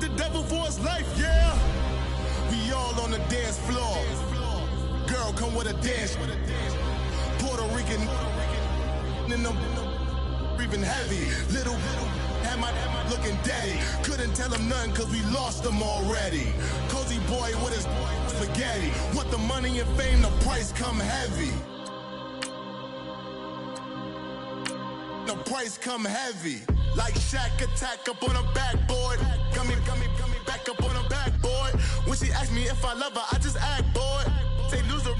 the devil for his life, yeah. We all on the dance floor. Girl, come with a dance. Puerto Rican in the breathing heavy. Little had my looking daddy. Couldn't tell him nothing cause we lost him already. Cozy boy with his spaghetti. Want the money and fame, the price come heavy. The price come heavy. Like Shaq attack up on a backboard. Gummy, back up on a backboard. When she asked me if I love her, I just act bored. Say loser,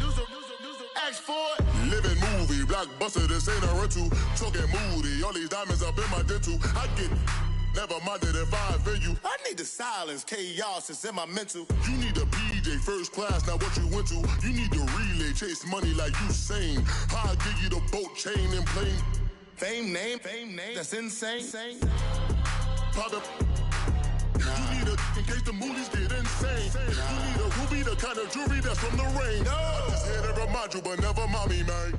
ask for it. Living movie, blockbuster, this ain't a rental. Talking moody, all these diamonds up in my dental. I get never minded if I offend you. I need the silence, chaos is in my mental. You need a PJ, first class, not what you went to. You need the relay, chase money like you sane. I'll give you the boat, chain, and plane. Fame name, that's insane. Pop it. You need a, in case the movies get insane. You need a ruby, the kind of jewelry that's from the rain. I just here to remind you, but never mommy, man.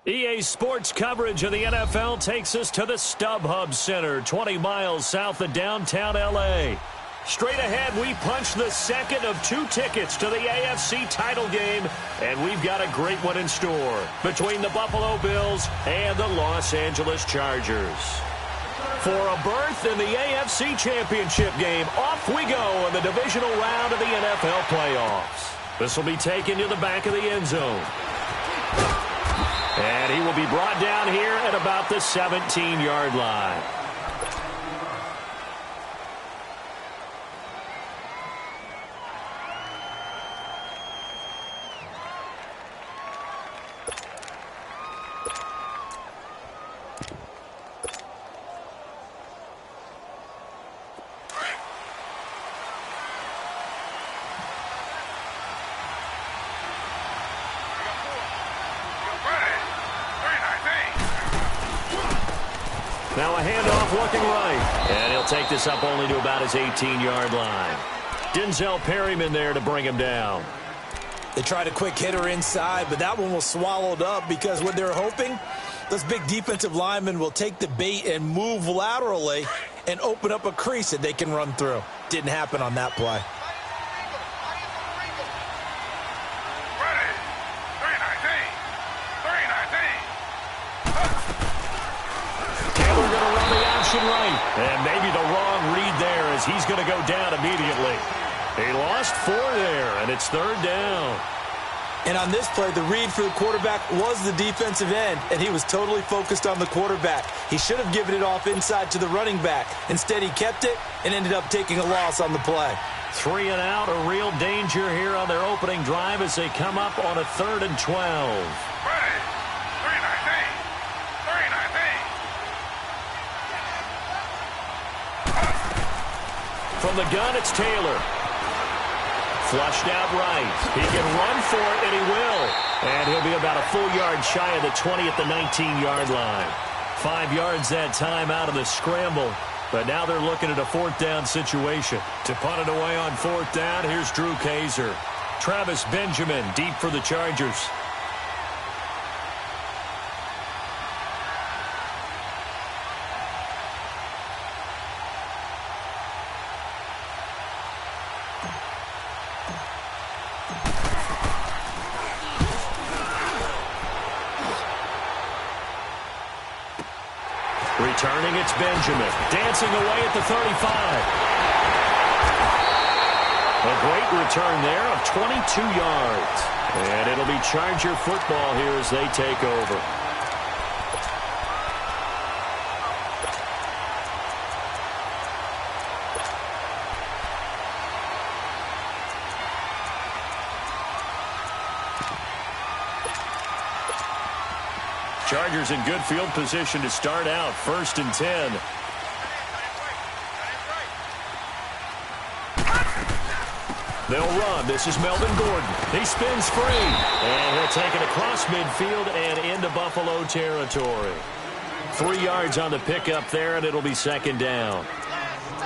EA Sports coverage of the NFL takes us to the StubHub Center, 20 miles south of downtown L.A. Straight ahead, we punch the second of 2 tickets to the AFC title game, and we've got a great one in store between the Buffalo Bills and the Los Angeles Chargers. For a berth in the AFC Championship game, off we go in the divisional round of the NFL playoffs. This will be taken to the back of the end zone. And he will be brought down here at about the 17-yard line. Now a handoff looking right. And he'll take this up only to about his 18-yard line. Denzel Perryman there to bring him down. They tried a quick hitter inside, but that one was swallowed up because what they're hoping, those big defensive linemen will take the bait and move laterally and open up a crease that they can run through. Didn't happen on that play. Right. And maybe the wrong read there as he's going to go down immediately. He lost 4 there, and it's 3rd down. And on this play, the read for the quarterback was the defensive end, and he was totally focused on the quarterback. He should have given it off inside to the running back. Instead, he kept it and ended up taking a loss on the play. 3 and out, a real danger here on their opening drive as they come up on a 3rd and 12. From the gun, it's Taylor. Flushed out right. He can run for it, and he will. And he'll be about a full yard shy of the 20 at the 19-yard line. 5 yards that time out of the scramble. But now they're looking at a 4th down situation. To punt it away on 4th down, here's Drew Kaiser. Travis Benjamin deep for the Chargers. Returning, it's Benjamin. Dancing away at the 35. A great return there of 22 yards. And it'll be Charger football here as they take over. Chargers in good field position to start out. 1st and 10. They'll run. This is Melvin Gordon. He spins free. And he'll take it across midfield and into Buffalo territory. 3 yards on the pickup there, and it'll be 2nd down.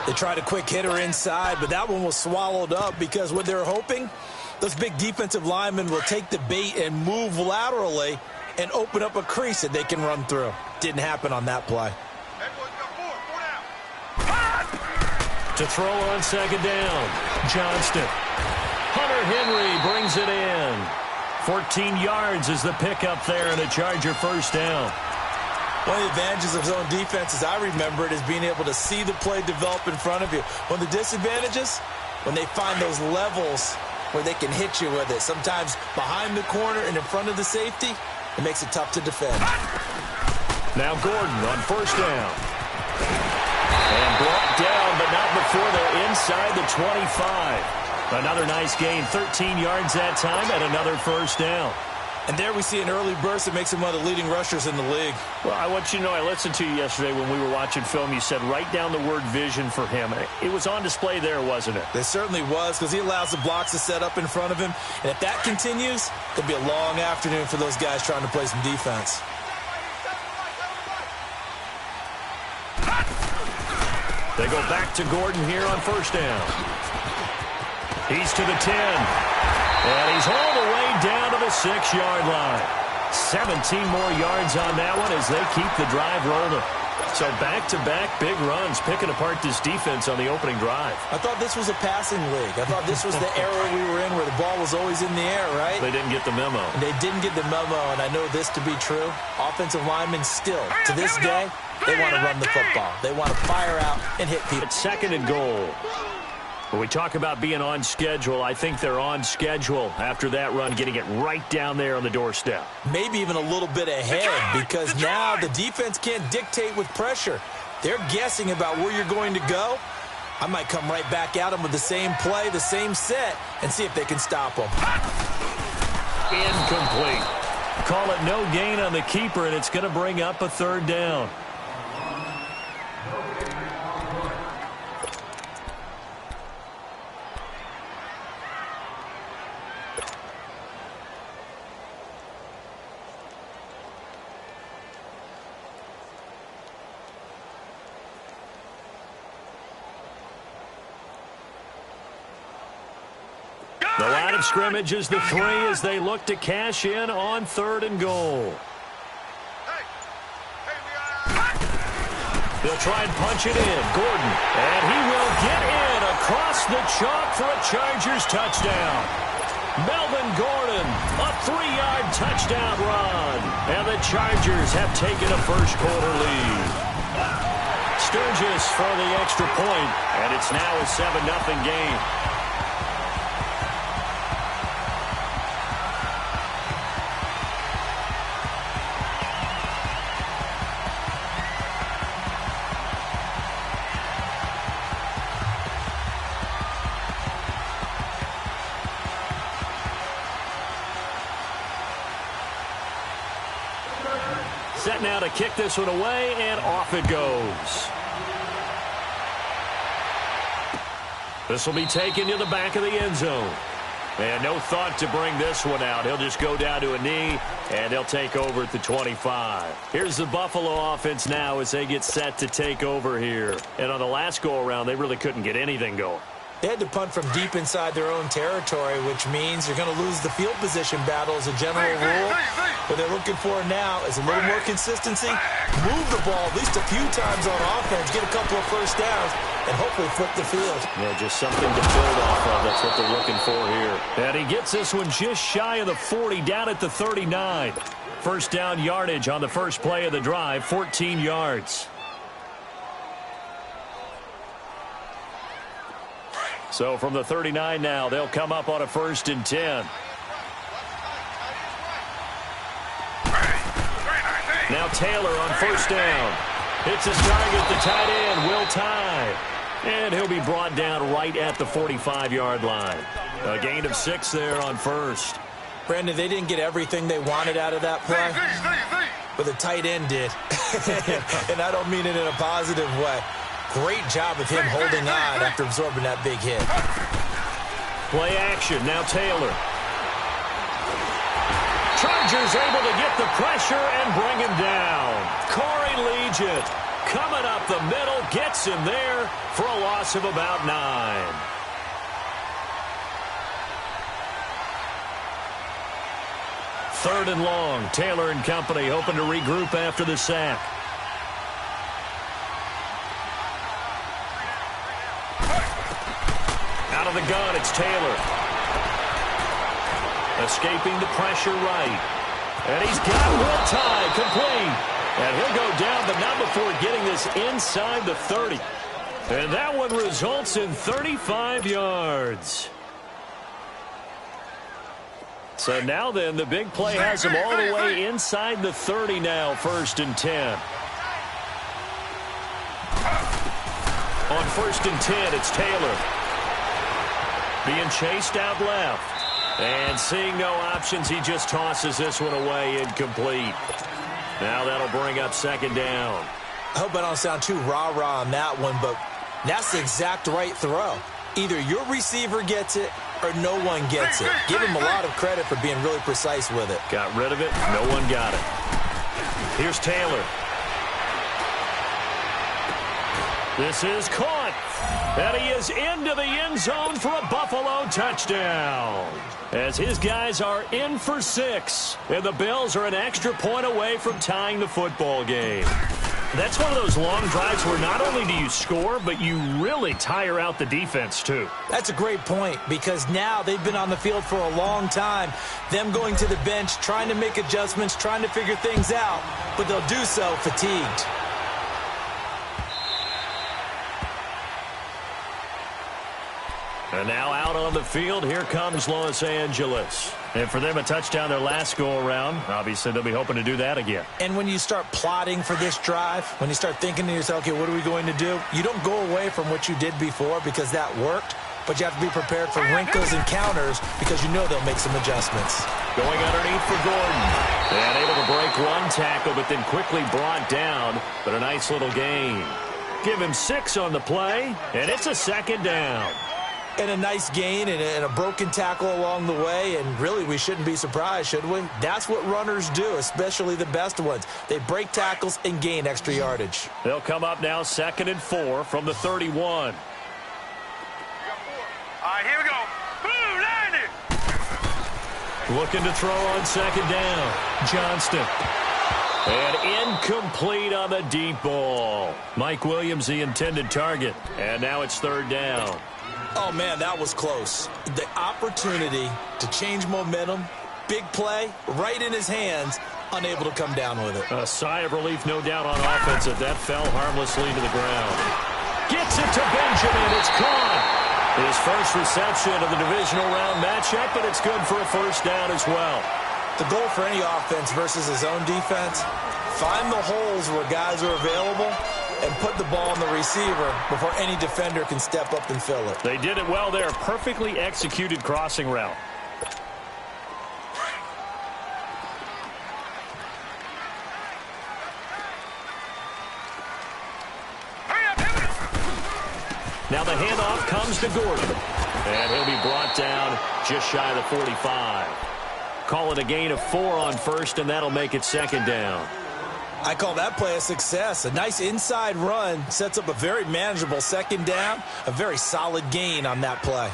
They tried a quick hitter inside, but that one was swallowed up because what they're hoping, those big defensive linemen will take the bait and move laterally and open up a crease that they can run through. Didn't happen on that play. To throw on second down, Johnston. Hunter Henry brings it in. 14 yards is the pickup there and a Charger first down. One of the advantages of zone defense, as I remember it, is being able to see the play develop in front of you. One of the disadvantages, when they find those levels where they can hit you with it. Sometimes behind the corner and in front of the safety, it makes it tough to defend. Now Gordon on first down. And brought down, but not before they're inside the 25. Another nice gain, 13 yards that time, and another first down. And there we see an early burst that makes him one of the leading rushers in the league. Well, I want you to know, I listened to you yesterday when we were watching film. You said write down the word vision for him. It was on display there, wasn't it? It certainly was, because he allows the blocks to set up in front of him. And if that continues, it'll be a long afternoon for those guys trying to play some defense. They go back to Gordon here on first down. He's to the 10. And he's all the way down to the 6-yard line. 17 more yards on that one as they keep the drive rolling. So back-to-back big runs, picking apart this defense on the opening drive. I thought this was a passing league. I thought this was the era we were in where the ball was always in the air, right? They didn't get the memo. And they didn't get the memo, and I know this to be true. Offensive linemen still, to this day, they want to run the football. They want to fire out and hit people. It's second and goal. When we talk about being on schedule, I think they're on schedule after that run, getting it right down there on the doorstep. Maybe even a little bit ahead, because now the defense can't dictate with pressure. They're guessing about where you're going to go. I might come right back at them with the same play, the same set, and see if they can stop them. Incomplete. Call it no gain on the keeper, and it's going to bring up a third down. The line of scrimmage is the 3 as they look to cash in on third and goal. They'll try and punch it in. Gordon, and he will get in across the chalk for a Chargers touchdown. Melvin Gordon, a 3-yard touchdown run. And the Chargers have taken a first-quarter lead. Sturgis for the extra point, and it's now a 7-0 game. Set now to kick this one away, and off it goes. This will be taken to the back of the end zone. And no thought to bring this one out. He'll just go down to a knee, and they'll take over at the 25. Here's the Buffalo offense now as they get set to take over here. And on the last go-around, they really couldn't get anything going. They had to punt from deep inside their own territory, which means you're going to lose the field position battle as a general rule. What they're looking for now is a little more consistency, move the ball at least a few times on offense, get a couple of first downs, and hopefully flip the field. Yeah, just something to build off of. That's what they're looking for here. And he gets this one just shy of the 40, down at the 39. First down yardage on the first play of the drive, 14 yards. So from the 39 now, they'll come up on a 1st and 10. Now Taylor on first down. Hits his target, the tight end, Will Tye. And he'll be brought down right at the 45-yard line. A gain of 6 there on first. Brandon, they didn't get everything they wanted out of that play, but the tight end did. And I don't mean it in a positive way. Great job of him holding on after absorbing that big hit. Play action, now Taylor. Chargers able to get the pressure and bring him down. Corey Legent coming up the middle, gets him there for a loss of about 9. Third and long, Taylor and company hoping to regroup after the sack. of the gun, it's Taylor. Escaping the pressure right. And he's got one tie complete. And he'll go down, but not before getting this inside the 30. And that one results in 35 yards. So now then, the big play has him all the way inside the 30 now, 1st and 10. On 1st and 10, it's Taylor. Being chased out left. And seeing no options, he just tosses this one away, incomplete. Now that'll bring up 2nd down. I hope I don't sound too rah-rah on that one, but that's the exact right throw. Either your receiver gets it or no one gets it. Give him a lot of credit for being really precise with it. Got rid of it. No one got it. Here's Taylor. This is caught. And he is into the end zone for a Buffalo touchdown. As his guys are in for 6. And the Bills are an extra point away from tying the football game. That's one of those long drives where not only do you score, but you really tire out the defense, too. That's a great point, because now they've been on the field for a long time. Them going to the bench, trying to make adjustments, trying to figure things out, but they'll do so fatigued. And now out on the field, here comes Los Angeles. And for them, a touchdown their last go-around. Obviously, they'll be hoping to do that again. And when you start plotting for this drive, when you start thinking to yourself, okay, what are we going to do? You don't go away from what you did before because that worked, but you have to be prepared for wrinkles and counters because you know they'll make some adjustments. Going underneath for Gordon. And able to break one tackle, but then quickly brought down. But a nice little gain. Give him 6 on the play, and it's a 2nd down. And a nice gain and a broken tackle along the way, and really we shouldn't be surprised, should we? That's what runners do, especially the best ones. They break tackles and gain extra yardage. They'll come up now 2nd and 4 from the 31. All right, here we go. Boom, 90. Looking to throw on 2nd down. Johnston. And incomplete on the deep ball. Mike Williams, the intended target. And now it's 3rd down. Oh, man, that was close. The opportunity to change momentum, big play, right in his hands, unable to come down with it. A sigh of relief, no doubt, on offense if that fell harmlessly to the ground. Gets it to Benjamin. It's caught. His first reception of the divisional round matchup, but it's good for a 1st down as well. The goal for any offense versus his own defense, find the holes where guys are available and put the ball on the receiver before any defender can step up and fill it. They did it well there. Perfectly executed crossing route. Now the handoff comes to Gordon. And he'll be brought down just shy of the 45. Call it a gain of 4 on 1st, and that'll make it 2nd down. I call that play a success. A nice inside run sets up a very manageable 2nd down. A very solid gain on that play.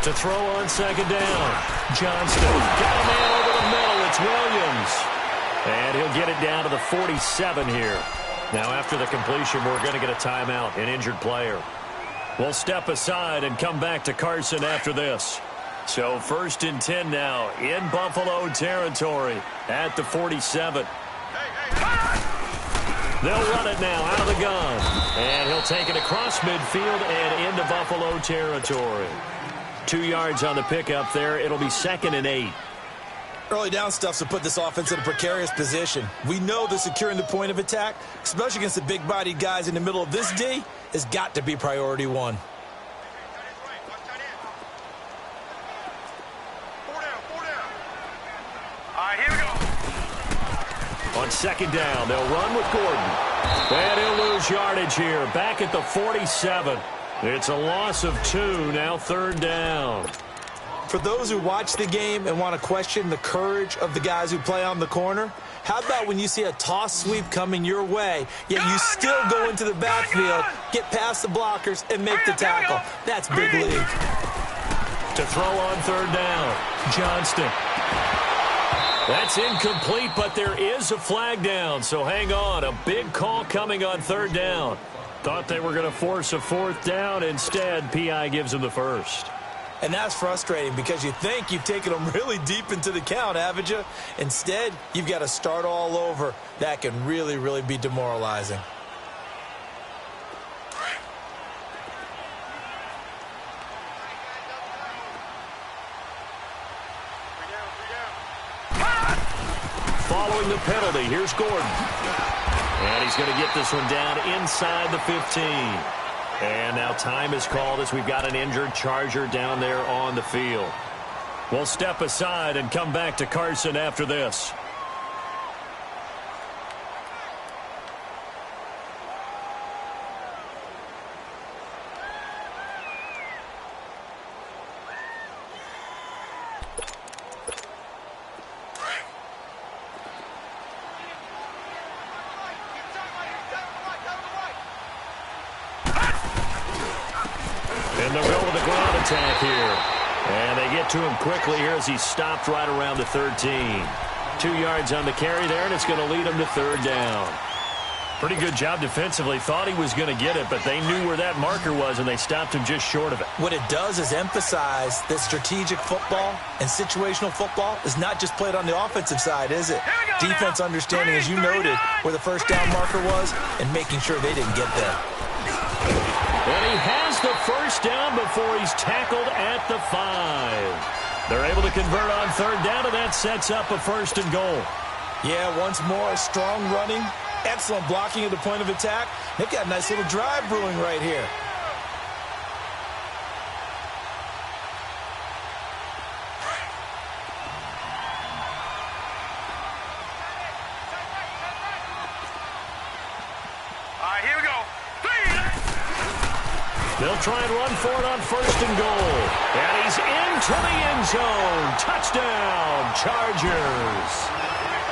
To throw on 2nd down. Johnston. Got a man over the middle. It's Williams. And he'll get it down to the 47 here. Now after the completion, we're going to get a timeout, an injured player. We'll step aside and come back to Carson after this. So 1st and 10 now in Buffalo territory at the 47. They'll run it now out of the gun. And he'll take it across midfield and into Buffalo territory. 2 yards on the pickup there. It'll be 2nd and 8. Early down stuff to put this offense in a precarious position. We know that securing the point of attack, especially against the big-bodied guys in the middle of this D, has got to be priority 1. On 2nd down, they'll run with Gordon. And he'll lose yardage here. Back at the 47. It's a loss of 2, now 3rd down. For those who watch the game and want to question the courage of the guys who play on the corner, how about when you see a toss sweep coming your way, yet you still go into the backfield, get past the blockers, and make the tackle? That's big league. To throw on 3rd down, Johnston. That's incomplete, but there is a flag down, so hang on. A big call coming on third down. Thought they were going to force a fourth down. Instead, PI gives them the first. And that's frustrating because you think you've taken them really deep into the count, haven't you? Instead, you've got to start all over. That can really, really be demoralizing. Following the penalty, here's Gordon. And he's going to get this one down inside the 15. And now time is called as we've got an injured Charger down there on the field. We'll step aside and come back to Carson after this. And they'll go with the ground attack here. And they get to him quickly here as he stopped right around the 13. 2 yards on the carry there, and it's going to lead him to third down. Pretty good job defensively. Thought he was going to get it, but they knew where that marker was, and they stopped him just short of it. What it does is emphasize that strategic football and situational football is not just played on the offensive side, is it? Defense understanding, as you noted, where the first down marker was and making sure they didn't get there. And he has the first down before he's tackled at the 5. They're able to convert on third down, and that sets up a first and goal. Yeah, once more, strong running, excellent blocking at the point of attack. They've got a nice little drive brewing right here. Here we go. They'll try and run for it on first and goal. And he's into the end zone. Touchdown, Chargers.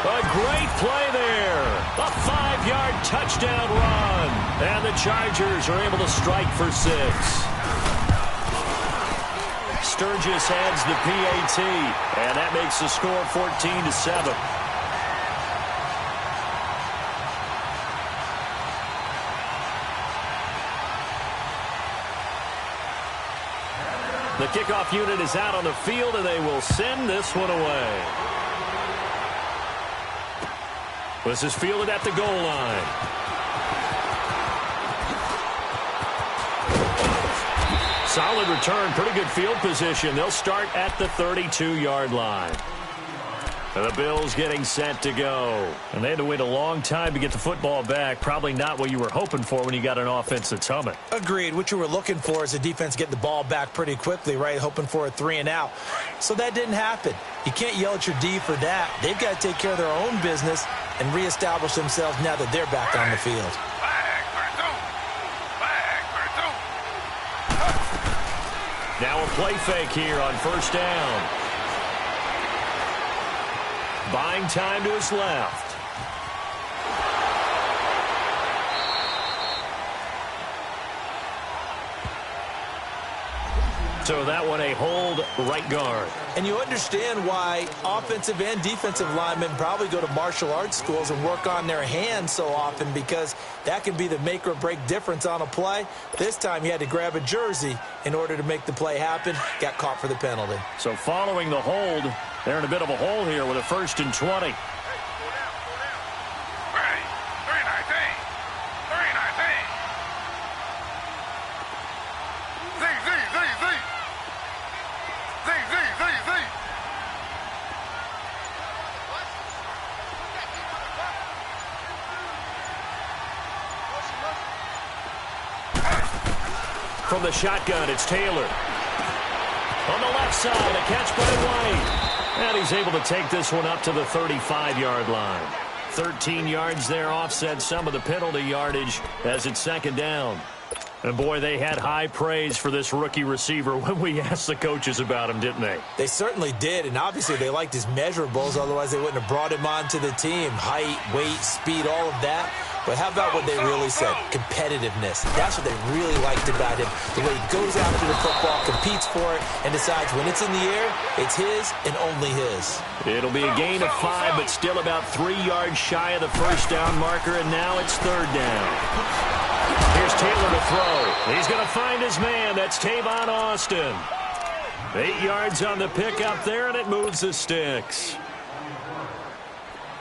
A great play there. A 5-yard touchdown run. And the Chargers are able to strike for 6. Sturgis adds the PAT. And that makes the score 14-7. The kickoff unit is out on the field, and they will send this one away. This is fielded at the goal line. Solid return, pretty good field position. They'll start at the 32-yard line. And the Bills getting set to go. And they had to wait a long time to get the football back. Probably not what you were hoping for when you got an offense that's humming. Agreed. What you were looking for is the defense get the ball back pretty quickly, right? Hoping for a 3 and out. So that didn't happen. You can't yell at your D for that. They've got to take care of their own business and reestablish themselves now that they're back on the field. Now a play fake here on first down. Buying time to his left. So that one a hold right guard. And you understand why offensive and defensive linemen probably go to martial arts schools and work on their hands so often, because that can be the make or break difference on a play. This time he had to grab a jersey in order to make the play happen. Got caught for the penalty. So following the hold, they're in a bit of a hole here with a 1st and 20. From the shotgun, it's Taylor. On the left side, a catch by White. And he's able to take this one up to the 35-yard line. 13 yards there, offset some of the penalty yardage as it's second down. And, boy, they had high praise for this rookie receiver when we asked the coaches about him, didn't they? They certainly did, and obviously they liked his measurables. Otherwise, they wouldn't have brought him onto the team. Height, weight, speed, all of that. But how about what they really said? Competitiveness. That's what they really liked about him. The way he goes after the football, competes for it, and decides when it's in the air, it's his and only his. It'll be a gain of 5, but still about 3 yards shy of the first down marker, and now it's third down. Here's Taylor to throw. He's going to find his man. That's Tavon Austin. 8 yards on the pickup there, and it moves the sticks.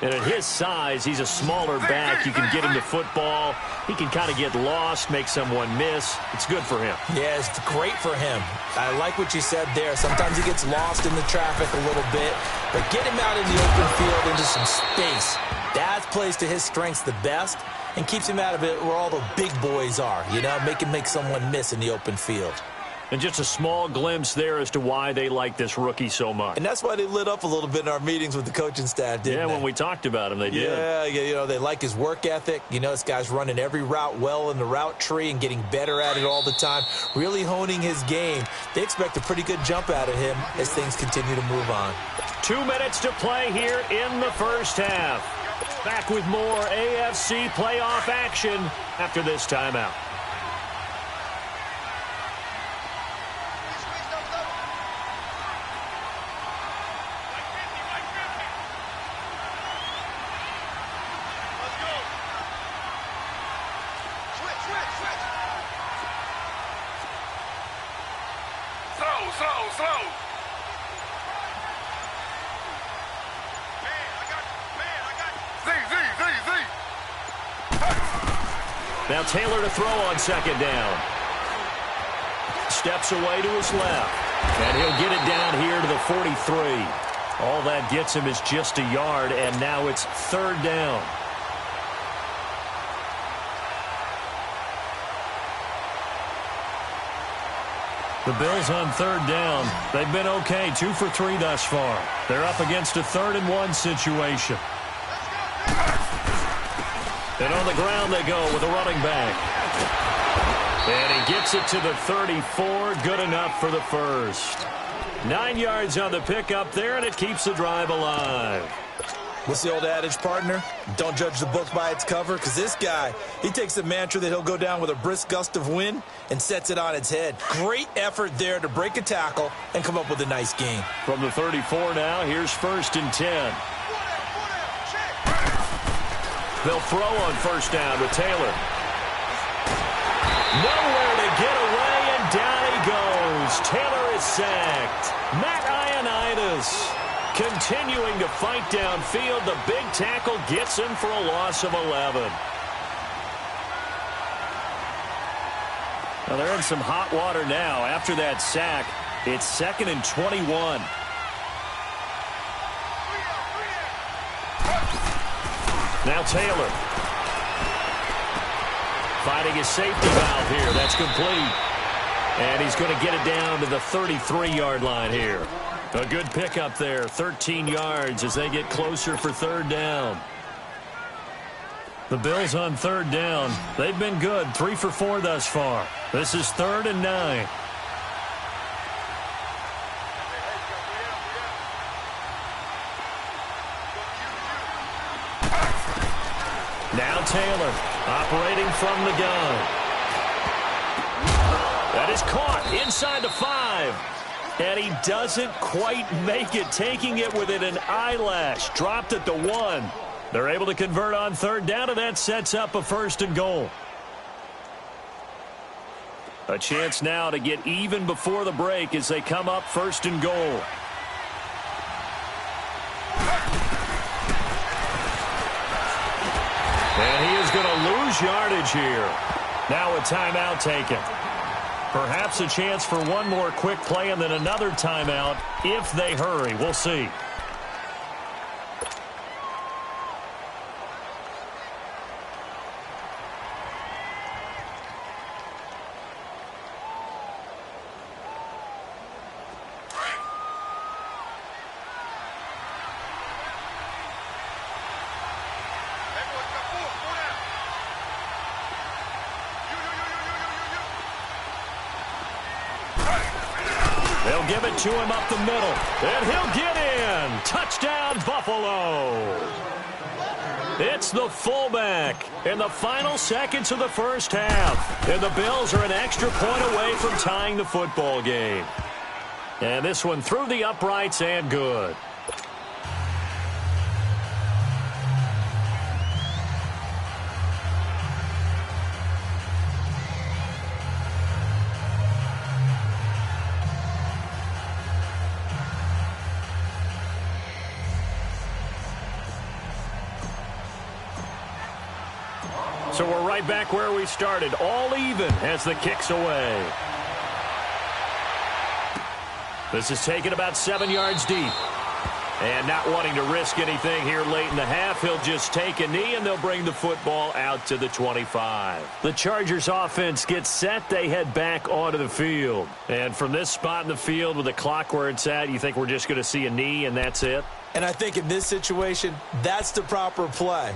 And at his size, he's a smaller back. You can get him the football. He can kind of get lost, make someone miss. It's good for him. Yeah, it's great for him. I like what you said there. Sometimes he gets lost in the traffic a little bit. But get him out in the open field into some space. That plays to his strengths the best and keeps him out of it where all the big boys are. You know, make him make someone miss in the open field. And just a small glimpse there as to why they like this rookie so much. And that's why they lit up a little bit in our meetings with the coaching staff, didn't they? Yeah, when we talked about him, they did. Yeah, you know, they like his work ethic. You know, this guy's running every route well in the route tree and getting better at it all the time, really honing his game. They expect a pretty good jump out of him as things continue to move on. 2 minutes to play here in the first half. Back with more AFC playoff action after this timeout. Now Taylor to throw on second down. Steps away to his left. And he'll get it down here to the 43. All that gets him is just a yard, and now it's third down. The Bills on third down. They've been okay, 2 for 3 thus far. They're up against a 3rd-and-1 situation. And on the ground they go with a running back. And he gets it to the 34. Good enough for the first. 9 yards on the pickup there, and it keeps the drive alive. What's the old adage, partner? Don't judge the book by its cover, because this guy, he takes the mantra that he'll go down with a brisk gust of wind and sets it on its head. Great effort there to break a tackle and come up with a nice gain. From the 34 now, here's 1st and 10. They'll throw on first down with Taylor. Nowhere to get away, and down he goes. Taylor is sacked. Matt Ioannidis continuing to fight downfield. The big tackle gets him for a loss of 11. Well, they're in some hot water now. After that sack, it's 2nd and 21. Now Taylor. Finding his safety valve here. That's complete. And he's going to get it down to the 33-yard line here. A good pickup there. 13 yards as they get closer for third down. The Bills on third down. They've been good. 3 for 4 thus far. This is 3rd and 9. Now Taylor operating from the gun. That is caught inside the 5. And he doesn't quite make it, taking it within an eyelash. Dropped at the 1. They're able to convert on third down, and that sets up a 1st and goal. A chance now to get even before the break as they come up 1st and goal. And he is going to lose yardage here. Now a timeout taken. Perhaps a chance for one more quick play and then another timeout if they hurry. We'll see. They'll give it to him up the middle, and he'll get in. Touchdown, Buffalo. It's the fullback in the final seconds of the first half. And the Bills are an extra point away from tying the football game. And this one through the uprights and good. So we're right back where we started, all even as the kick's away. This is taken about 7 yards deep. And not wanting to risk anything here late in the half, he'll just take a knee and they'll bring the football out to the 25. The Chargers offense gets set. They head back onto the field. And from this spot in the field with the clock where it's at, you think we're just going to see a knee and that's it? And I think in this situation, that's the proper play.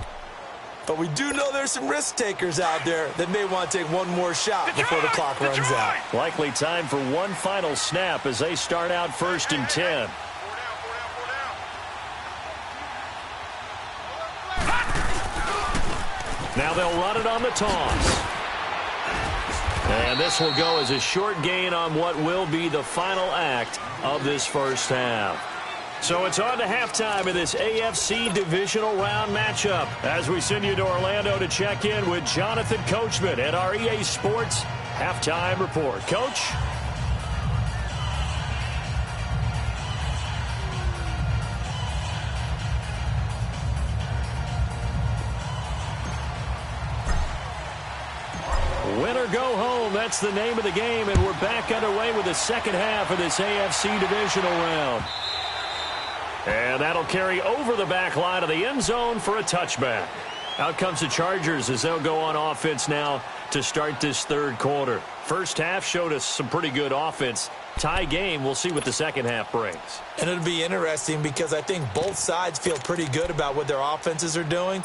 But we do know there's some risk takers out there that may want to take one more shot before the clock runs out. Likely time for one final snap as they start out 1st and 10. Now they'll run it on the toss. And this will go as a short gain on what will be the final act of this first half. So it's on to halftime in this AFC Divisional Round matchup as we send you to Orlando to check in with Jonathan Coachman at our EA Sports Halftime Report. Coach? Win or go home, that's the name of the game, and we're back underway with the second half of this AFC Divisional Round. And that'll carry over the back line of the end zone for a touchback. Out comes the Chargers as they'll go on offense now to start this third quarter. First half showed us some pretty good offense. Tie game, we'll see what the second half brings. And it'll be interesting because I think both sides feel pretty good about what their offenses are doing.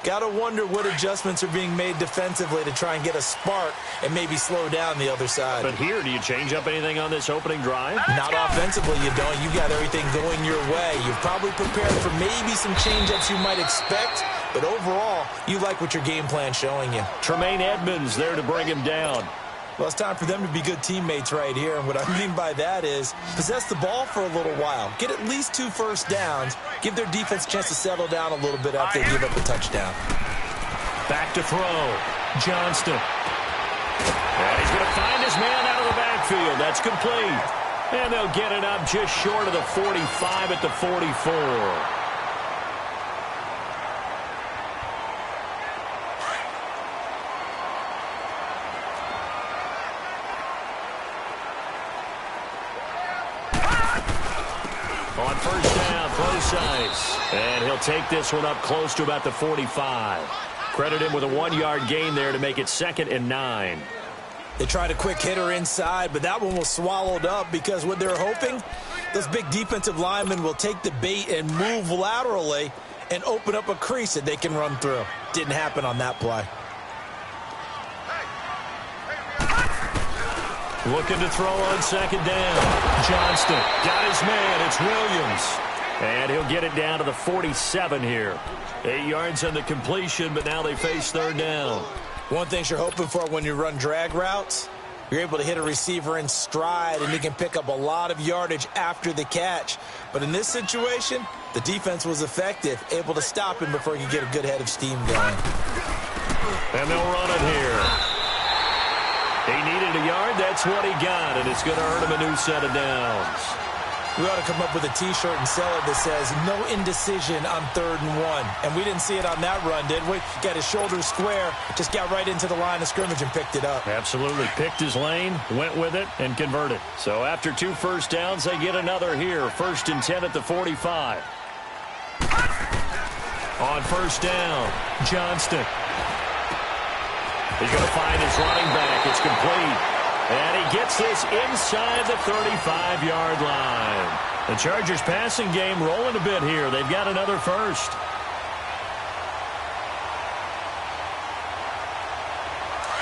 Got to wonder what adjustments are being made defensively to try and get a spark and maybe slow down the other side. But here, do you change up anything on this opening drive? Not offensively, you don't. You got everything going your way. You've probably prepared for maybe some change-ups you might expect, but overall, you like what your game plan's showing you. Tremaine Edmonds there to bring him down. Well, it's time for them to be good teammates right here, and what I mean by that is possess the ball for a little while, get at least 2 first downs, give their defense a chance to settle down a little bit after they give up a touchdown. Back to throw. Johnston. And he's going to find his man out of the backfield. That's complete. And they'll get it up just short of the 45 at the 44. On first down, close ice. And he'll take this one up close to about the 45. Credit him with a 1-yard gain there to make it 2nd and 9. They tried a quick hitter inside, but that one was swallowed up because what they're hoping, those big defensive linemen will take the bait and move laterally and open up a crease that they can run through. Didn't happen on that play. Looking to throw on 2nd down. Johnston got his man. It's Williams. And he'll get it down to the 47 here. 8 yards on the completion, but now they face 3rd down. One thing you're hoping for when you run drag routes, you're able to hit a receiver in stride, and he can pick up a lot of yardage after the catch. But in this situation, the defense was effective, able to stop him before he could get a good head of steam going. And they'll run it here. He needed a yard. That's what he got, and it's going to earn him a new set of downs. We ought to come up with a T-shirt and sell it that says, no indecision on 3rd and 1. And we didn't see it on that run, did we? Got his shoulders square, just got right into the line of scrimmage and picked it up. Absolutely. Picked his lane, went with it, and converted. So after 2 first downs, they get another here. 1st and 10 at the 45. On first down, Johnston. He's going to find his running back. It's complete. And he gets this inside the 35-yard line. The Chargers passing game rolling a bit here. They've got another first.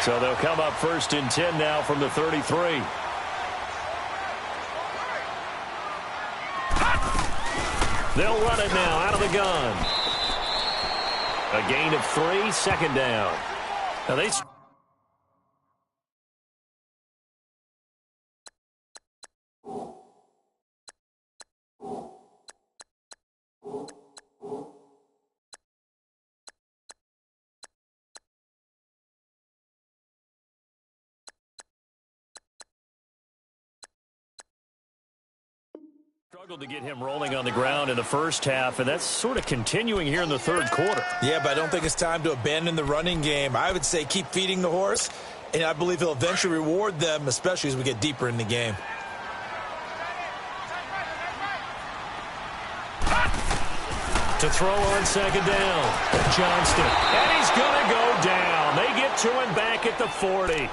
So they'll come up 1st and 10 now from the 33. They'll run it now out of the gun. A gain of 3, second down. Now they... Struggled to get him rolling on the ground in the first half, and that's sort of continuing here in the third quarter. Yeah, but I don't think it's time to abandon the running game. I would say keep feeding the horse, and I believe he'll eventually reward them, especially as we get deeper in the game. To throw on second down, Johnston, and he's going to go down. They get to him back at the 40.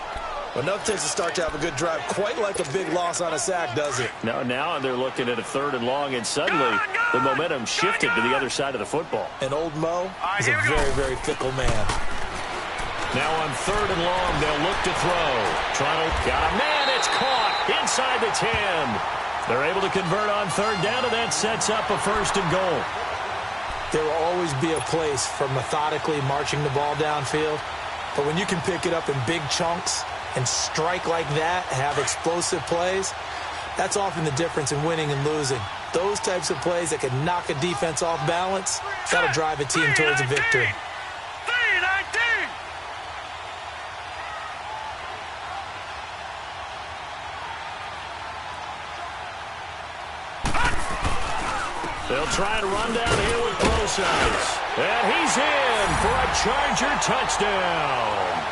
Well, enough takes to start to have a good drive, quite like a big loss on a sack, does it? Now they're looking at a 3rd and long, and suddenly the momentum shifted to the other side of the football. And old Mo is a very, very fickle man. Now on 3rd and long, they'll look to throw. Got a man, it's caught inside the 10. They're able to convert on 3rd down, and that sets up a 1st and goal. There will always be a place for methodically marching the ball downfield, but when you can pick it up in big chunks and strike like that, have explosive plays, that's often the difference in winning and losing. Those types of plays that can knock a defense off balance, that'll drive a team towards a victory. They'll try to run down here with Procise. And he's in for a Charger touchdown.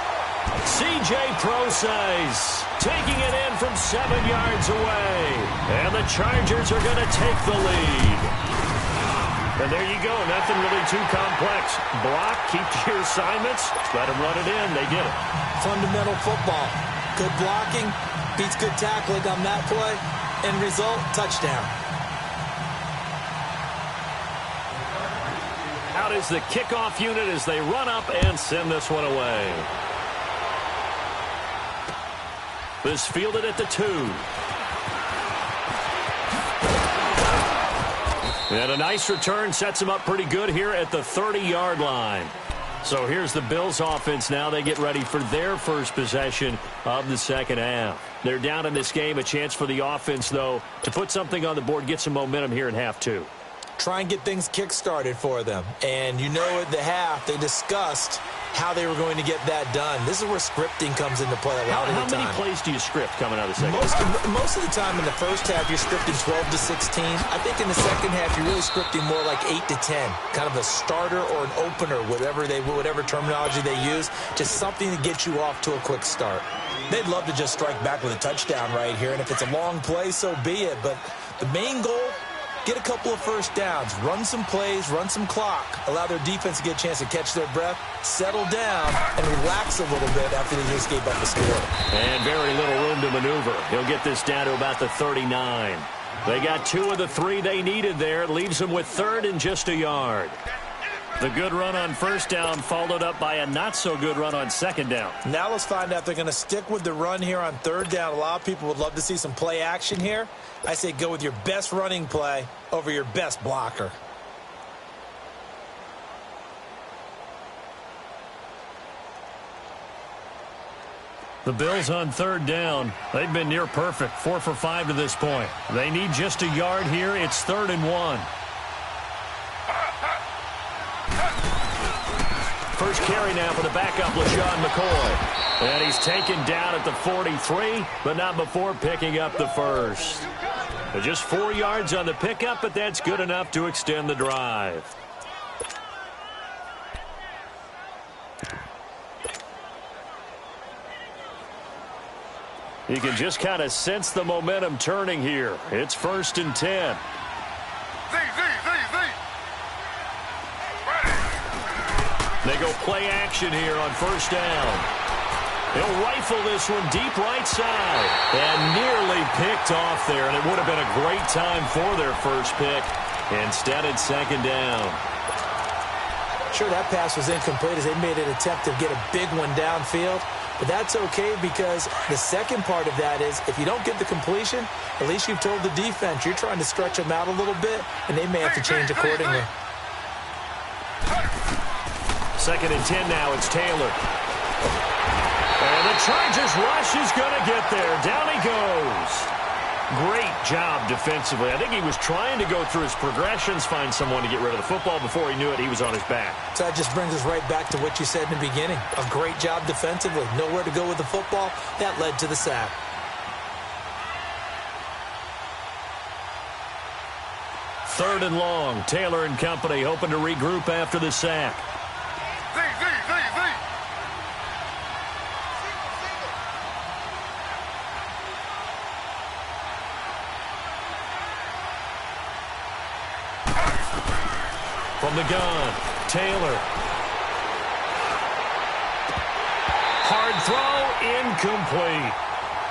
C.J. Procise taking it in from 7 yards away. And the Chargers are going to take the lead. And there you go. Nothing really too complex. Block, keep to your assignments, let them run it in. They get it. Fundamental football. Good blocking beats good tackling on that play. End result, touchdown. Out is the kickoff unit as they run up and send this one away. This fielded at the 2. And a nice return sets them up pretty good here at the 30-yard line. So here's the Bills offense now. They get ready for their first possession of the second half. They're down in this game. A chance for the offense, though, to put something on the board, get some momentum here in half 2. Try and get things kick-started for them. And you know at the half, they discussed how they were going to get that done. This is where scripting comes into play a lot of the time. How many plays do you script coming out of the second Most of the time in the first half, you're scripting 12 to 16. I think in the second half, you're really scripting more like 8 to 10. Kind of a starter or an opener, whatever terminology they use. Just something to get you off to a quick start. They'd love to just strike back with a touchdown right here. And if it's a long play, so be it. But the main goal, get a couple of first downs, run some plays, run some clock, allow their defense to get a chance to catch their breath, settle down, and relax a little bit after they just gave up a score. And very little room to maneuver. He'll get this down to about the 39. They got 2 of the 3 they needed there. It leaves them with 3rd and just a yard. The good run on first down followed up by a not-so-good run on second down. Now let's find out if they're going to stick with the run here on 3rd down. A lot of people would love to see some play action here. I say go with your best running play over your best blocker. The Bills on 3rd down. They've been near perfect, 4 for 5 to this point. They need just a yard here. It's 3rd and 1. First carry now for the backup, LaShawn McCoy. And he's taken down at the 43, but not before picking up the first. Just 4 yards on the pickup, but that's good enough to extend the drive. You can just kind of sense the momentum turning here. It's 1st and 10. They go play action here on first down. He'll rifle this one deep right side. And nearly picked off there. And it would have been a great time for their first pick. Instead, it's 2nd down. Sure, that pass was incomplete as they made an attempt to get a big one downfield. But that's okay because the second part of that is if you don't get the completion, at least you've told the defense you're trying to stretch them out a little bit, and they may have to change accordingly. 2nd and 10 now. It's Taylor. And the Chargers rush is going to get there. Down he goes. Great job defensively. I think he was trying to go through his progressions, find someone to get rid of the football. Before he knew it, he was on his back. So that just brings us right back to what you said in the beginning. A great job defensively. Nowhere to go with the football. That led to the sack. Third and long. Taylor and company hoping to regroup after the sack. From the gun, Taylor. Hard throw, incomplete.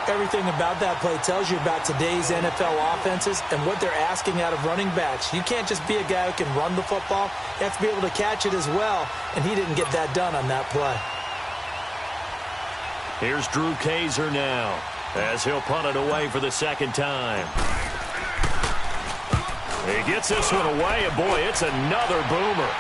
Everything about that play tells you about today's NFL offenses and what they're asking out of running backs. You can't just be a guy who can run the football. You have to be able to catch it as well, and he didn't get that done on that play. Here's Drew Kaiser now, as he'll punt it away for the second time. He gets this one away, and boy, it's another boomer.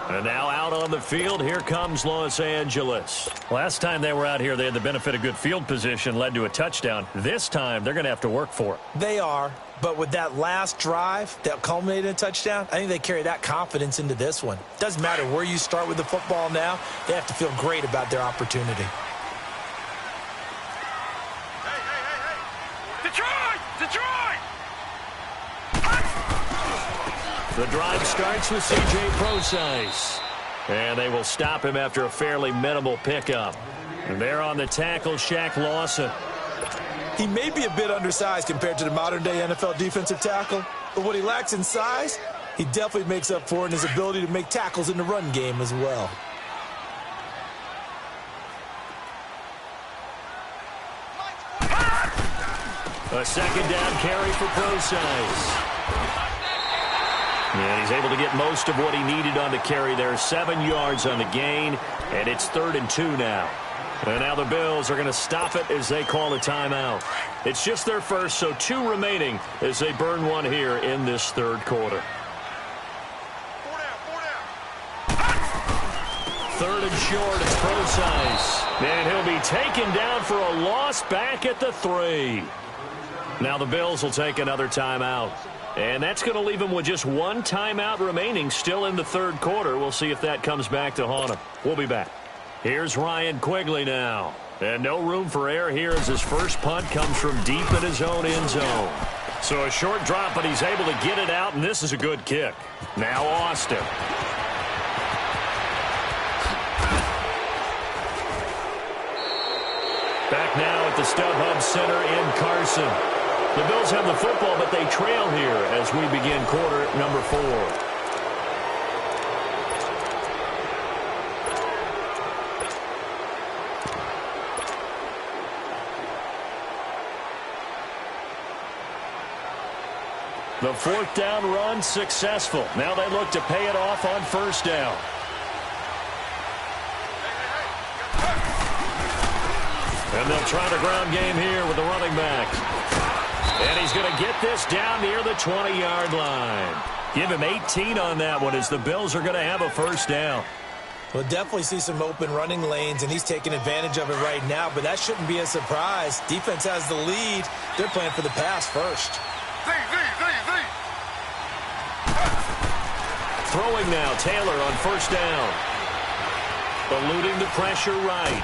And now out on the field, here comes Los Angeles. Last time they were out here, they had the benefit of good field position, led to a touchdown. This time, they're going to have to work for it. They are, but with that last drive that culminated in a touchdown, I think they carry that confidence into this one. Doesn't matter where you start with the football now, they have to feel great about their opportunity. The drive starts with C.J. Prosise. And they will stop him after a fairly minimal pickup. And there on the tackle, Shaq Lawson. He may be a bit undersized compared to the modern-day NFL defensive tackle, but what he lacks in size, he definitely makes up for in his ability to make tackles in the run game as well. A second down carry for Prosise. And he's able to get most of what he needed on the carry there. 7 yards on the gain, and it's 3rd and 2 now. And now the Bills are going to stop it as they call a timeout. It's just their first, so 2 remaining as they burn one here in this third quarter. 3rd and short, it's Prosise. And he'll be taken down for a loss back at the 3. Now the Bills will take another timeout. And that's going to leave him with just 1 timeout remaining still in the third quarter. We'll see if that comes back to haunt him. We'll be back. Here's Ryan Quigley now. And no room for error here as his first punt comes from deep in his own end zone. So a short drop, but he's able to get it out, and this is a good kick. Now Austin. Back now at the StubHub Center in Carson. The Bills have the football, but they trail here as we begin quarter number 4. The 4th down run successful. Now they look to pay it off on 1st down. And they'll try the ground game here with the running back. And he's going to get this down near the 20-yard line. Give him 18 on that one as the Bills are going to have a 1st down. We'll definitely see some open running lanes, and he's taking advantage of it right now, but that shouldn't be a surprise. Defense has the lead. They're playing for the pass first. Throwing now, Taylor on 1st down. Eluding the pressure right.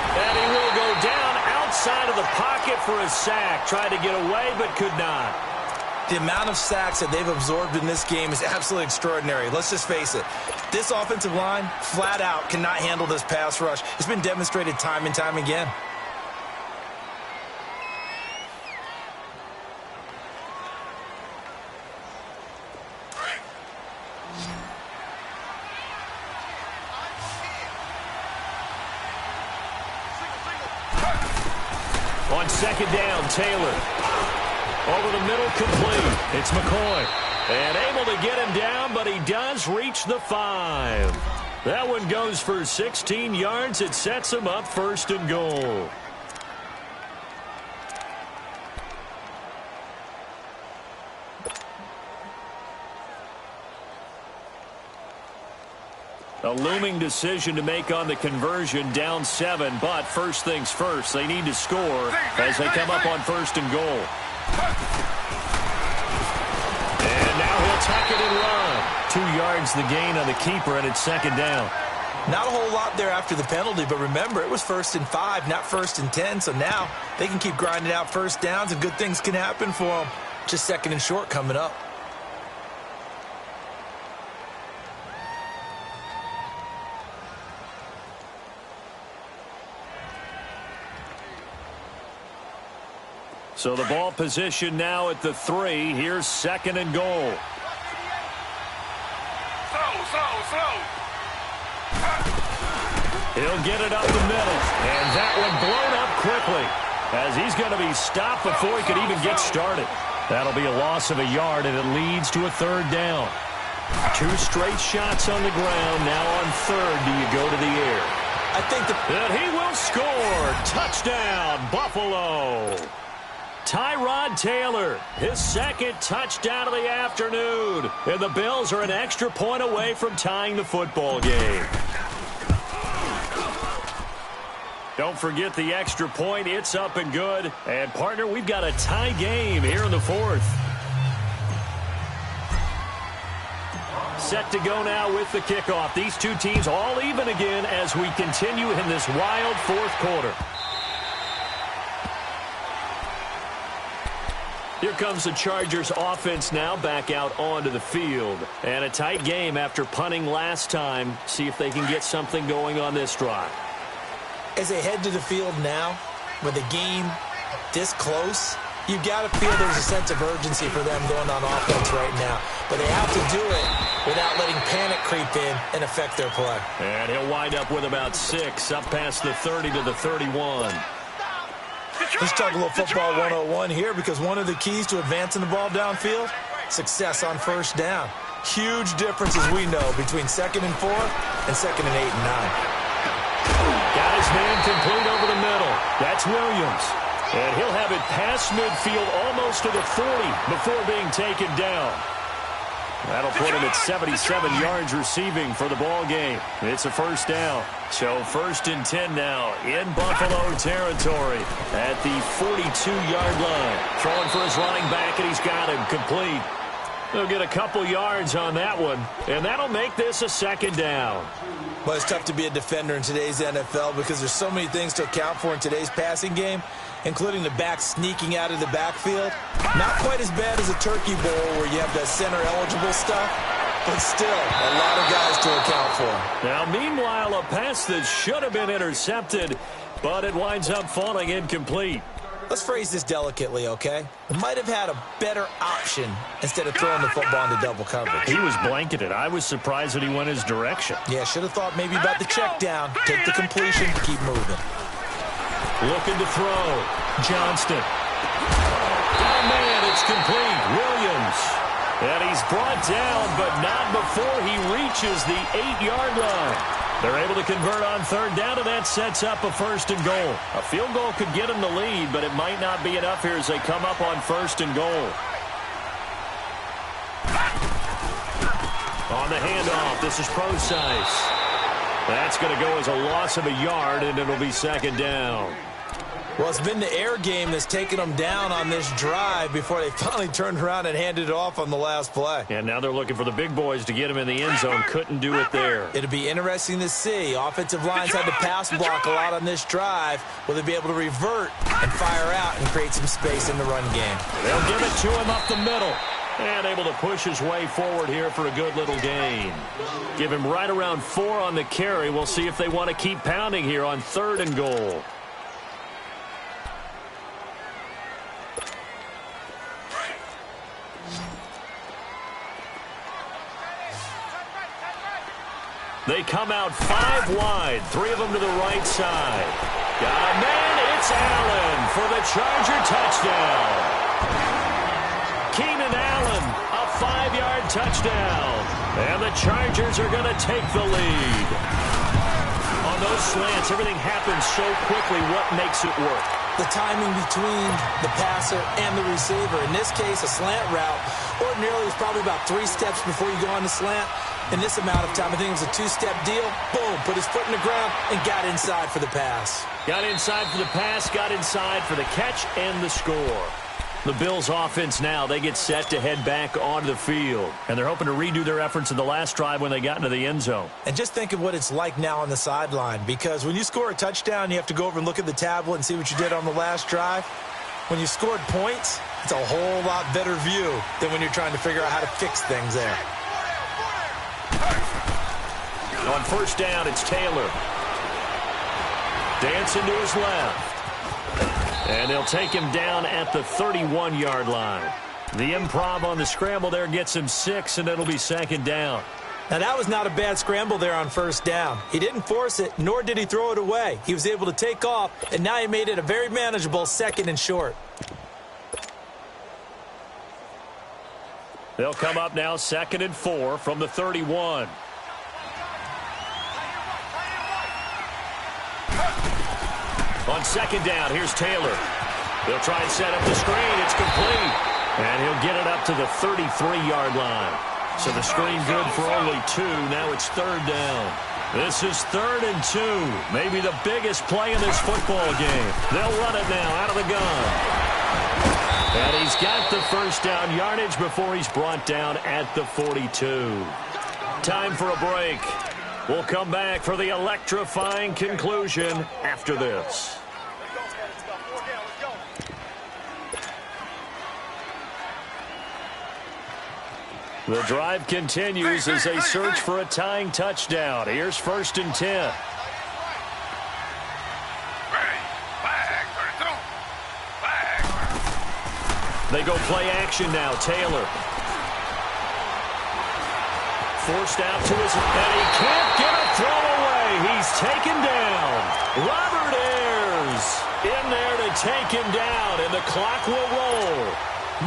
And he will go down outside of the pocket for a sack. Tried to get away, but could not. The amount of sacks that they've absorbed in this game is absolutely extraordinary. Let's just face it. This offensive line, flat out, cannot handle this pass rush. It's been demonstrated time and time again. On 2nd down, Taylor. Over the middle, complete. It's McCoy. And able to get him down, but he does reach the 5. That one goes for 16 yards. It sets him up 1st and goal. A looming decision to make on the conversion, down 7, but first things first, they need to score as they come up on first and goal. And now he'll tuck it and run. 2 yards the gain on the keeper, and it's second down. Not a whole lot there after the penalty, but remember, it was 1st and 5, not 1st and 10, so now they can keep grinding out first downs and good things can happen for them. Just 2nd and short coming up. So the ball position now at the 3. Here's 2nd and goal. He'll get it up the middle, and that one blown up quickly as he's going to be stopped before he could even get started. That'll be a loss of a yard, and it leads to a 3rd down. 2 straight shots on the ground. Now on 3rd, do you go to the air? I think and he will score. Touchdown, Buffalo. Tyrod Taylor, his 2nd touchdown of the afternoon. And the Bills are an extra point away from tying the football game. Don't forget the extra point. It's up and good. And, partner, we've got a tie game here in the 4th. Set to go now with the kickoff. These 2 teams all even again as we continue in this wild 4th quarter. Here comes the Chargers offense now back out onto the field. And a tight game after punting last time. See if they can get something going on this drive. As they head to the field now, with the game this close, you've got to feel there's a sense of urgency for them going on offense right now. But they have to do it without letting panic creep in and affect their play. And he'll wind up with about 6, up past the 30 to the 31. Let's talk a little football 101 here, because one of the keys to advancing the ball downfield, success on first down. Huge difference, as we know, between 2nd and 4 and 2nd and 8 and 9. Got his man complete over the middle. That's Williams. And he'll have it past midfield almost to the 40 before being taken down. That'll put him at 77 yards receiving for the ball game. It's a first down. So 1st and 10 now in Buffalo territory at the 42-yard line. Throwing for his running back, and he's got him complete. They'll get a couple yards on that one, and that'll make this a 2nd down. Well, it's tough to be a defender in today's NFL because there's so many things to account for in today's passing game, including the back sneaking out of the backfield. Not quite as bad as a turkey bowl where you have that center-eligible stuff, but still a lot of guys to account for. Now, meanwhile, a pass that should have been intercepted, but it winds up falling incomplete. Let's phrase this delicately, okay? Might have had a better option instead of throwing the football into double coverage. He was blanketed. I was surprised that he went his direction. Yeah, should have thought maybe about the check down. Take the completion, keep moving. Looking to throw. Johnston. Oh, man, it's complete. Williams. And he's brought down, but not before he reaches the 8-yard line. They're able to convert on 3rd down, and that sets up a 1st and goal. A field goal could get them the lead, but it might not be enough here as they come up on 1st and goal. On the handoff, this is Procise. That's going to go as a loss of a yard, and it'll be 2nd down. Well, it's been the air game that's taken them down on this drive before they finally turned around and handed it off on the last play. And now they're looking for the big boys to get him in the end zone. Couldn't do it there. It'll be interesting to see. Offensive lines had to pass block a lot on this drive. Will they be able to revert and fire out and create some space in the run game? They'll give it to him up the middle. And able to push his way forward here for a good little gain. Give him right around 4 on the carry. We'll see if they want to keep pounding here on 3rd and goal. They come out 5 wide, 3 of them to the right side. Got a man, it's Allen for the Charger touchdown. Keenan Allen, a 5-yard touchdown. And the Chargers are going to take the lead. On those slants, everything happens so quickly. What makes it work? the timing between the passer and the receiver. In this case, a slant route ordinarily is probably about 3 steps before you go on the slant. In this amount of time, I think it was a 2-step deal. Boom, put his foot in the ground and got inside for the pass. Got inside for the pass, got inside for the catch and the score. The Bills offense now, they get set to head back onto the field. And they're hoping to redo their efforts in the last drive when they got into the end zone. And just think of what it's like now on the sideline. Because when you score a touchdown, you have to go over and look at the tablet and see what you did on the last drive. When you scored points, it's a whole lot better view than when you're trying to figure out how to fix things there. On first down, it's Taylor. Dancing to his left. And they'll take him down at the 31-yard line. The improv on the scramble there gets him 6, and it'll be second down. Now, that was not a bad scramble there on first down. He didn't force it, nor did he throw it away. He was able to take off, and now he made it a very manageable 2nd and short. They'll come up now 2nd and 4 from the 31. On second down, here's Taylor. They'll try and set up the screen. It's complete. And he'll get it up to the 33-yard line. So the screen good for only 2. Now it's 3rd down. This is 3rd and 2. Maybe the biggest play in this football game. They'll run it now out of the gun. And he's got the first down yardage before he's brought down at the 42. Time for a break. We'll come back for the electrifying conclusion after this. The drive continues as they search for a tying touchdown. Here's 1st and 10. They go play action now. Taylor. Forced out to his, and he can't get a throw away. He's taken down. Robert Ayers in there to take him down, and the clock will roll.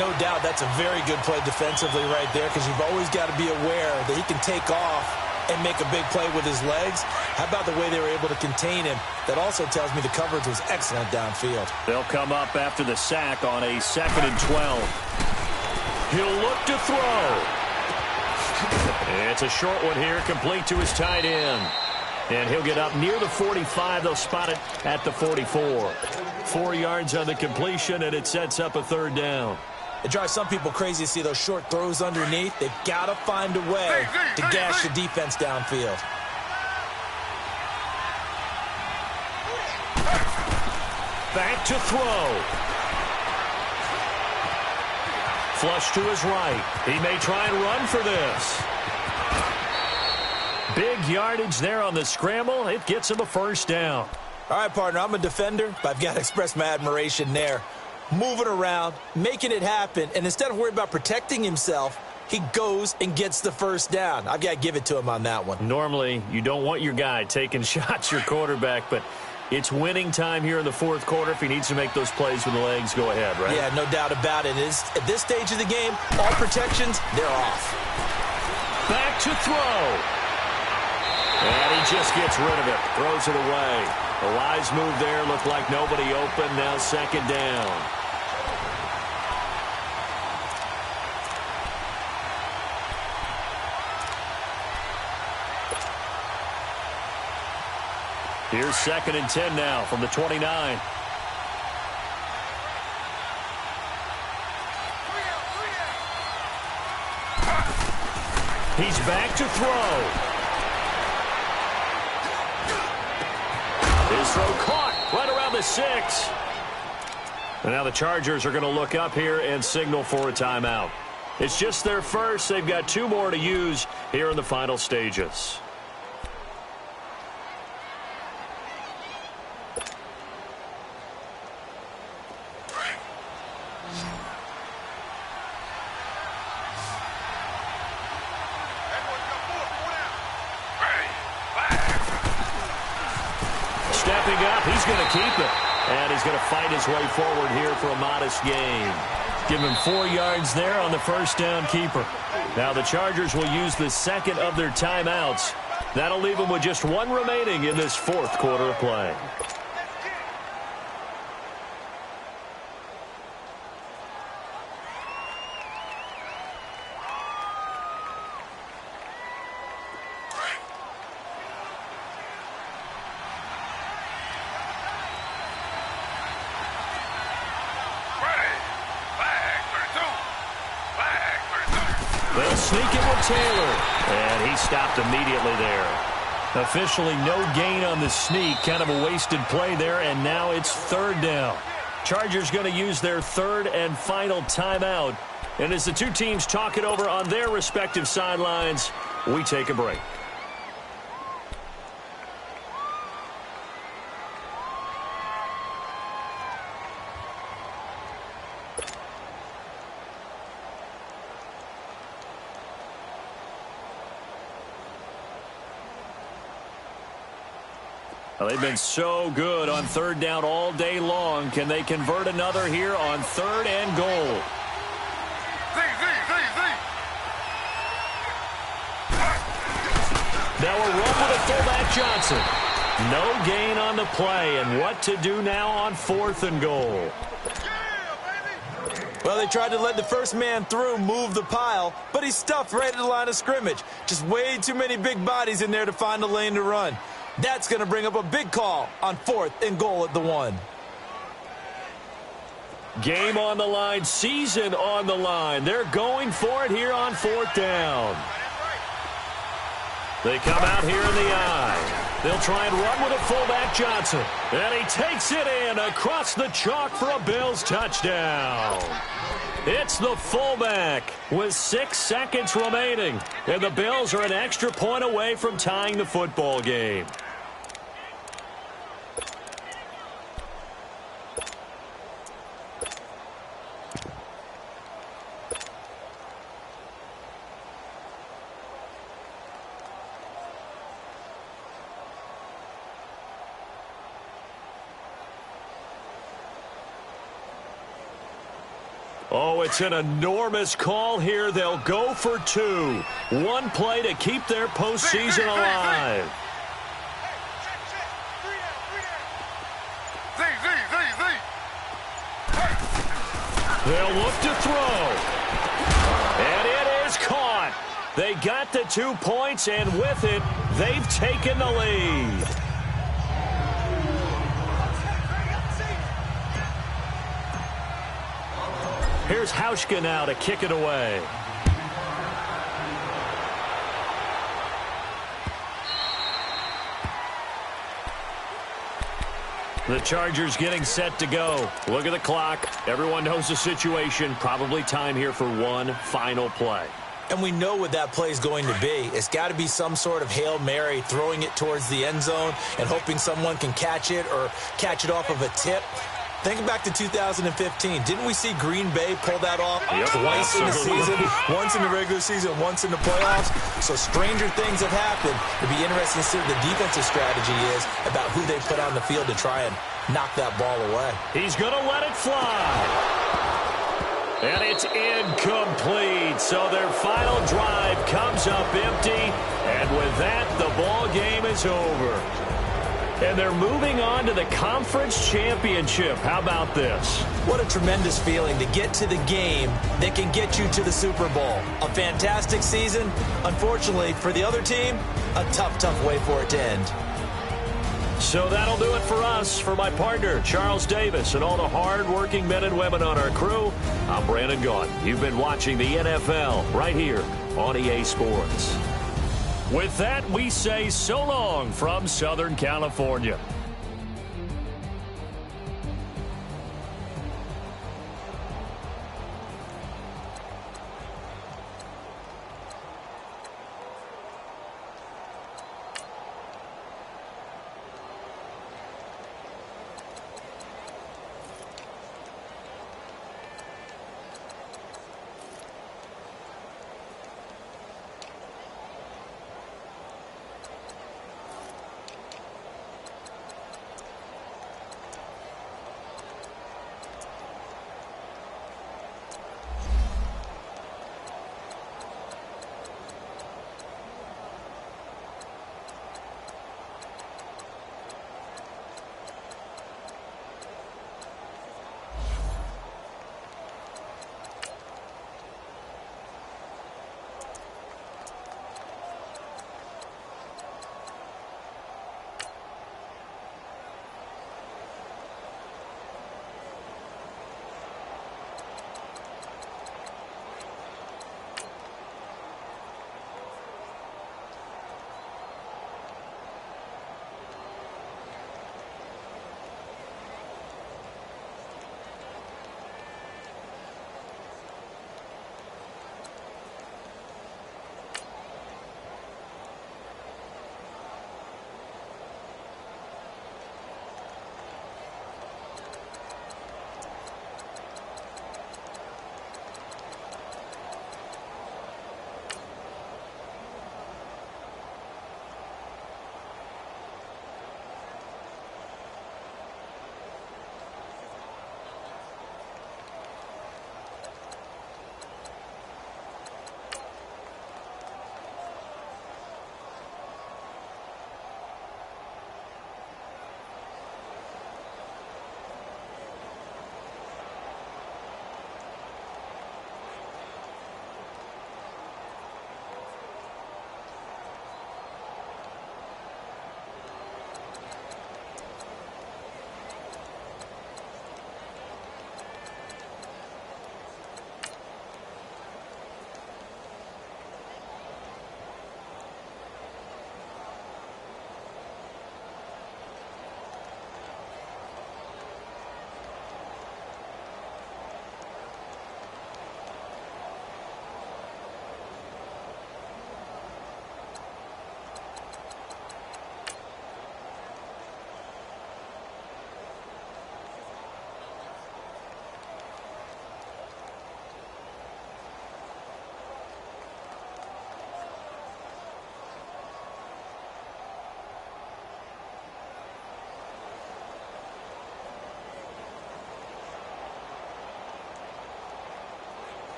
No doubt that's a very good play defensively right there, because you've always got to be aware that he can take off and make a big play with his legs. How about the way they were able to contain him? That also tells me the coverage was excellent downfield. They'll come up after the sack on a 2nd and 12. He'll look to throw. It's a short one here, complete to his tight end. And he'll get up near the 45. They'll spot it at the 44. 4 yards on the completion, and it sets up a 3rd down. It drives some people crazy to see those short throws underneath. They've got to find a way to gash the defense downfield. Back to throw. Flush to his right. He may try and run for this. Big yardage there on the scramble. It gets him a 1st down. All right, partner, I'm a defender, but I've got to express my admiration there. Moving around, making it happen, and instead of worrying about protecting himself, he goes and gets the 1st down. I've got to give it to him on that one. Normally, you don't want your guy taking shots, your quarterback, but it's winning time here in the 4th quarter. If he needs to make those plays with the legs, go ahead, right? Yeah, no doubt about it. At this stage of the game, all protections, they're off. Back to throw. And he just gets rid of it. Throws it away. A wise move there. Looked like nobody open. Now 2nd down. Here's 2nd and 10 now from the 29. He's back to throw. His throw caught right around the 6. And now the Chargers are going to look up here and signal for a timeout. It's just their first. They've got 2 more to use here in the final stages. He's going to keep it, and he's going to fight his way forward here for a modest gain. Give him 4 yards there on the 1st down keeper. Now the Chargers will use the 2nd of their timeouts. That'll leave them with just 1 remaining in this 4th quarter of play. They'll sneak it with Taylor. And he stopped immediately there. Officially no gain on the sneak. Kind of a wasted play there, and now it's third down. Chargers going to use their third and final timeout. And as the two teams talk it over on their respective sidelines, we take a break. Well, they've been so good on third down all day long. Can they convert another here on third and goal? Now a run with a fullback Johnson. No gain on the play, and what to do now on fourth and goal? Well, they tried to let the first man through, move the pile, but he's stuffed right at the line of scrimmage. Just way too many big bodies in there to find a lane to run. That's going to bring up a big call on fourth and goal at the 1. Game on the line, season on the line. They're going for it here on fourth down. They come out here in the eye. They'll try and run with a fullback Johnson. And he takes it in across the chalk for a Bills touchdown. It's the fullback with 6 seconds remaining. And the Bills are an extra point away from tying the football game. Oh, it's an enormous call here. They'll go for 2. One play to keep their postseason alive. They'll look to throw. And it is caught. They got the 2 points, and with it, they've taken the lead. Here's Hauschka now to kick it away. The Chargers getting set to go. Look at the clock. Everyone knows the situation. Probably time here for one final play. And we know what that play is going to be. It's got to be some sort of Hail Mary, throwing it towards the end zone and hoping someone can catch it or catch it off of a tip. Think back to 2015. Didn't we see Green Bay pull that off twice in the season? Once in the regular season, once in the playoffs. So stranger things have happened. It'd be interesting to see what the defensive strategy is about who they put on the field to try and knock that ball away. He's going to let it fly. And it's incomplete. So their final drive comes up empty. And with that, the ball game is over. And they're moving on to the conference championship. How about this? What a tremendous feeling to get to the game that can get you to the Super Bowl. A fantastic season. Unfortunately, for the other team, a tough, tough way for it to end. So that'll do it for us. For my partner, Charles Davis, and all the hard-working men and women on our crew, I'm Brandon Gaudin. You've been watching the NFL right here on EA Sports. With that, we say so long from Southern California.